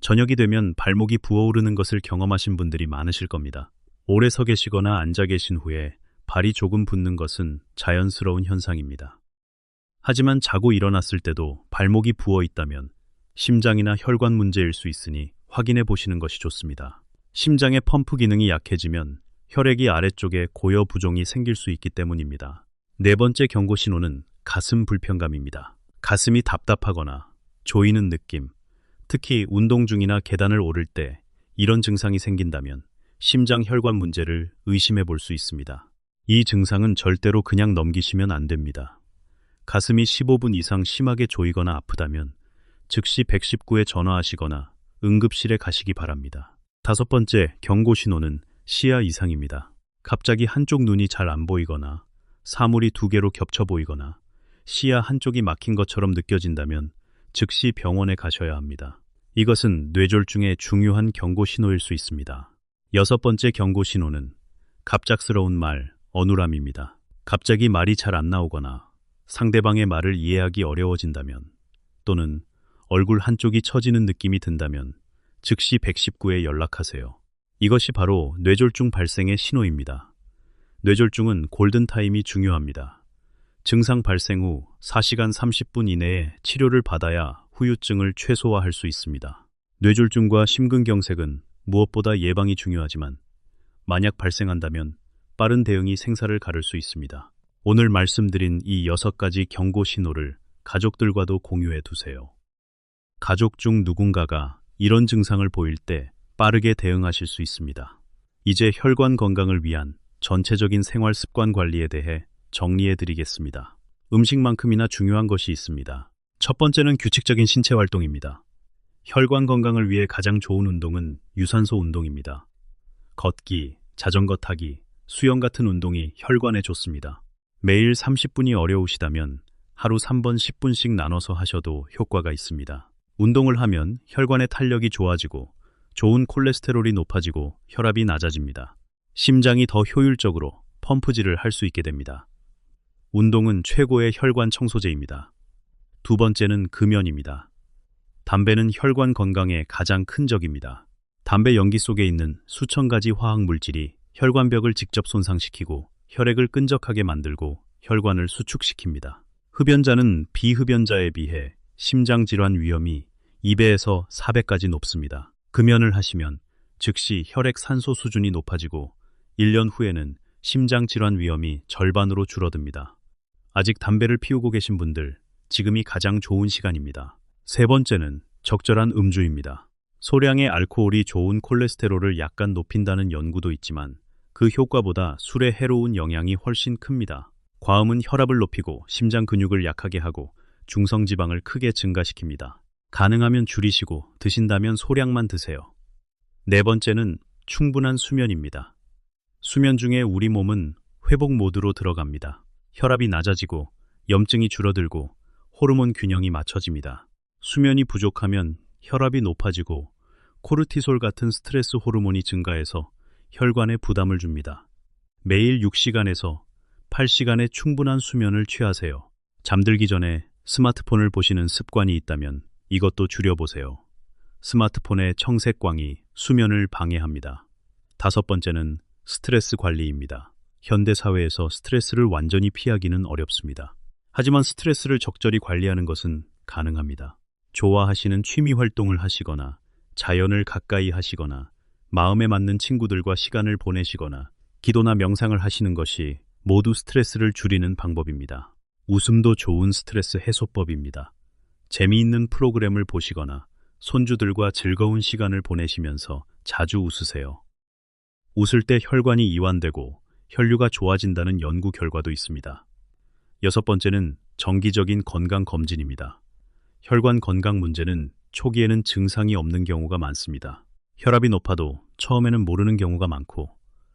[SPEAKER 1] 저녁이 되면 발목이 부어오르는 것을 경험하신 분들이 많으실 겁니다. 오래 서 계시거나 앉아 계신 후에 발이 조금 붓는 것은 자연스러운 현상입니다. 하지만 자고 일어났을 때도 발목이 부어 있다면 심장이나 혈관 문제일 수 있으니 확인해 보시는 것이 좋습니다. 심장의 펌프 기능이 약해지면 혈액이 아래쪽에 고여 부종이 생길 수 있기 때문입니다. 네 번째 경고 신호는 가슴 불편감입니다. 가슴이 답답하거나 조이는 느낌, 특히 운동 중이나 계단을 오를 때 이런 증상이 생긴다면 심장 혈관 문제를 의심해 볼 수 있습니다. 이 증상은 절대로 그냥 넘기시면 안 됩니다. 가슴이 15분 이상 심하게 조이거나 아프다면 즉시 119에 전화하시거나 응급실에 가시기 바랍니다. 다섯 번째 경고 신호는 시야 이상입니다. 갑자기 한쪽 눈이 잘 안 보이거나 사물이 두 개로 겹쳐 보이거나 시야 한쪽이 막힌 것처럼 느껴진다면 즉시 병원에 가셔야 합니다. 이것은 뇌졸중의 중요한 경고 신호일 수 있습니다. 여섯 번째 경고 신호는 갑작스러운 말, 어눌함입니다. 갑자기 말이 잘 안 나오거나 상대방의 말을 이해하기 어려워진다면 또는 얼굴 한쪽이 처지는 느낌이 든다면 즉시 119에 연락하세요. 이것이 바로 뇌졸중 발생의 신호입니다. 뇌졸중은 골든타임이 중요합니다. 증상 발생 후 4시간 30분 이내에 치료를 받아야 후유증을 최소화할 수 있습니다. 뇌졸중과 심근경색은 무엇보다 예방이 중요하지만 만약 발생한다면 빠른 대응이 생사를 가를 수 있습니다. 오늘 말씀드린 이 6가지 경고 신호를 가족들과도 공유해 두세요. 가족 중 누군가가 이런 증상을 보일 때 빠르게 대응하실 수 있습니다. 이제 혈관 건강을 위한 전체적인 생활 습관 관리에 대해 정리해 드리겠습니다. 음식만큼이나 중요한 것이 있습니다. 첫 번째는 규칙적인 신체 활동입니다. 혈관 건강을 위해 가장 좋은 운동은 유산소 운동입니다. 걷기, 자전거 타기, 수영 같은 운동이 혈관에 좋습니다. 매일 30분이 어려우시다면 하루 3번 10분씩 나눠서 하셔도 효과가 있습니다. 운동을 하면 혈관의 탄력이 좋아지고 좋은 콜레스테롤이 높아지고 혈압이 낮아집니다. 심장이 더 효율적으로 펌프질을 할 수 있게 됩니다. 운동은 최고의 혈관 청소제입니다. 두 번째는 금연입니다. 담배는 혈관 건강에 가장 큰 적입니다. 담배 연기 속에 있는 수천 가지 화학 물질이 혈관벽을 직접 손상시키고 혈액을 끈적하게 만들고 혈관을 수축시킵니다. 흡연자는 비흡연자에 비해 심장질환 위험이 2배에서 4배까지 높습니다. 금연을 하시면 즉시 혈액 산소 수준이 높아지고 1년 후에는 심장질환 위험이 절반으로 줄어듭니다. 아직 담배를 피우고 계신 분들, 지금이 가장 좋은 시간입니다. 세 번째는 적절한 음주입니다. 소량의 알코올이 좋은 콜레스테롤을 약간 높인다는 연구도 있지만 그 효과보다 술의 해로운 영향이 훨씬 큽니다. 과음은 혈압을 높이고 심장 근육을 약하게 하고 중성지방을 크게 증가시킵니다. 가능하면 줄이시고 드신다면 소량만 드세요. 네 번째는 충분한 수면입니다. 수면 중에 우리 몸은 회복 모드로 들어갑니다. 혈압이 낮아지고 염증이 줄어들고 호르몬 균형이 맞춰집니다. 수면이 부족하면 혈압이 높아지고 코르티솔 같은 스트레스 호르몬이 증가해서 혈관에 부담을 줍니다. 매일 6시간에서 8시간의 충분한 수면을 취하세요. 잠들기 전에 스마트폰을 보시는 습관이 있다면 이것도 줄여보세요. 스마트폰의 청색광이 수면을 방해합니다. 다섯 번째는 스트레스 관리입니다. 현대 사회에서 스트레스를 완전히 피하기는 어렵습니다. 하지만 스트레스를 적절히 관리하는 것은 가능합니다. 좋아하시는 취미 활동을 하시거나 자연을 가까이 하시거나 마음에 맞는 친구들과 시간을 보내시거나 기도나 명상을 하시는 것이 모두 스트레스를 줄이는 방법입니다. 웃음도 좋은 스트레스 해소법입니다. 재미있는 프로그램을 보시거나 손주들과 즐거운 시간을 보내시면서 자주 웃으세요. 웃을 때 혈관이 이완되고 혈류가 좋아진다는 연구 결과도 있습니다. 6번째는 정기적인 건강 검진입니다. 혈관 건강 문제는 초기에는 증상이 없는 경우가 많습니다. 혈압이 높아도 처음에는 모르는 경우가 많고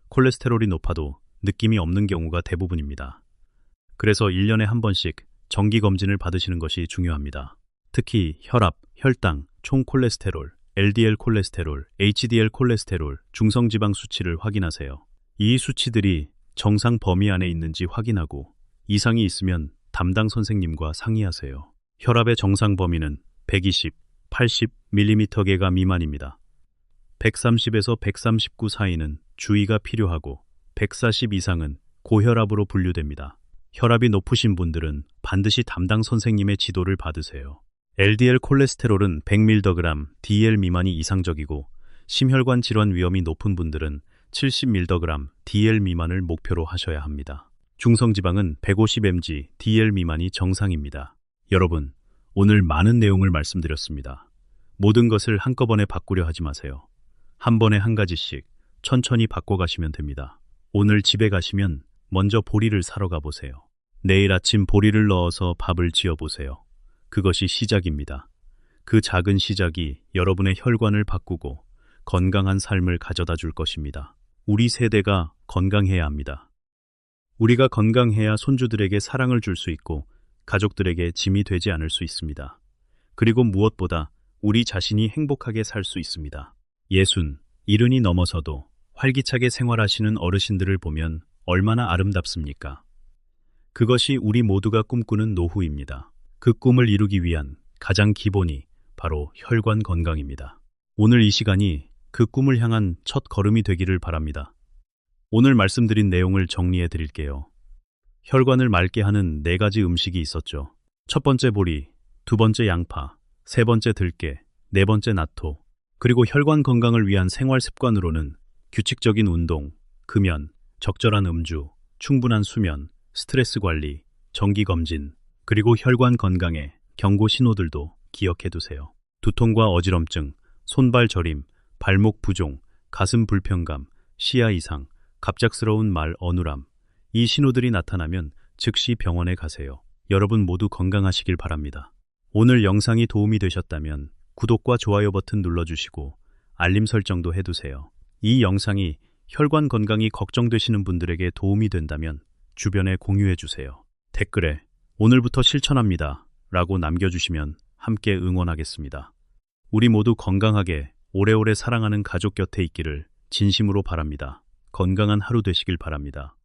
[SPEAKER 1] 콜레스테롤이 높아도 느낌이 없는 경우가 대부분입니다. 그래서 1년에 한 번씩 정기 검진을 받으시는 것이 중요합니다. 특히 혈압, 혈당, 총 콜레스테롤, LDL 콜레스테롤, HDL 콜레스테롤, 중성지방 수치를 확인하세요. 이 수치들이 정상 범위 안에 있는지 확인하고 이상이 있으면 담당 선생님과 상의하세요. 혈압의 정상 범위는 120, 80mm계가 미만입니다. 130에서 139 사이는 주의가 필요하고 140 이상은 고혈압으로 분류됩니다. 혈압이 높으신 분들은 반드시 담당 선생님의 지도를 받으세요. LDL 콜레스테롤은 100mg, DL 미만이 이상적이고 심혈관 질환 위험이 높은 분들은 70mg, DL 미만을 목표로 하셔야 합니다. 중성지방은 150mg, DL 미만이 정상입니다. 여러분, 오늘 많은 내용을 말씀드렸습니다. 모든 것을 한꺼번에 바꾸려 하지 마세요. 한 번에 한 가지씩 천천히 바꿔가시면 됩니다. 오늘 집에 가시면 먼저 보리를 사러 가보세요. 내일 아침 보리를 넣어서 밥을 지어보세요. 그것이 시작입니다. 그 작은 시작이 여러분의 혈관을 바꾸고 건강한 삶을 가져다 줄 것입니다. 우리 세대가 건강해야 합니다. 우리가 건강해야 손주들에게 사랑을 줄 수 있고 가족들에게 짐이 되지 않을 수 있습니다. 그리고 무엇보다 우리 자신이 행복하게 살 수 있습니다. 60, 70이 넘어서도 활기차게 생활하시는 어르신들을 보면 얼마나 아름답습니까? 그것이 우리 모두가 꿈꾸는 노후입니다. 그 꿈을 이루기 위한 가장 기본이 바로 혈관 건강입니다. 오늘 이 시간이 그 꿈을 향한 첫 걸음이 되기를 바랍니다. 오늘 말씀드린 내용을 정리해 드릴게요. 혈관을 맑게 하는 4가지 음식이 있었죠. 첫 번째 보리, 두 번째 양파, 세 번째 들깨, 네 번째 나토, 그리고 혈관 건강을 위한 생활 습관으로는 규칙적인 운동, 금연, 적절한 음주, 충분한 수면, 스트레스 관리, 정기 검진, 그리고 혈관 건강의 경고 신호들도 기억해 두세요. 두통과 어지럼증, 손발 저림, 발목 부종, 가슴 불편감, 시야 이상, 갑작스러운 말 어눌함, 이 신호들이 나타나면 즉시 병원에 가세요. 여러분 모두 건강하시길 바랍니다. 오늘 영상이 도움이 되셨다면 구독과 좋아요 버튼 눌러주시고 알림 설정도 해두세요. 이 영상이 혈관 건강이 걱정되시는 분들에게 도움이 된다면 주변에 공유해주세요. 댓글에 오늘부터 실천합니다 라고 남겨주시면 함께 응원하겠습니다. 우리 모두 건강하게 오래오래 사랑하는 가족 곁에 있기를 진심으로 바랍니다. 건강한 하루 되시길 바랍니다.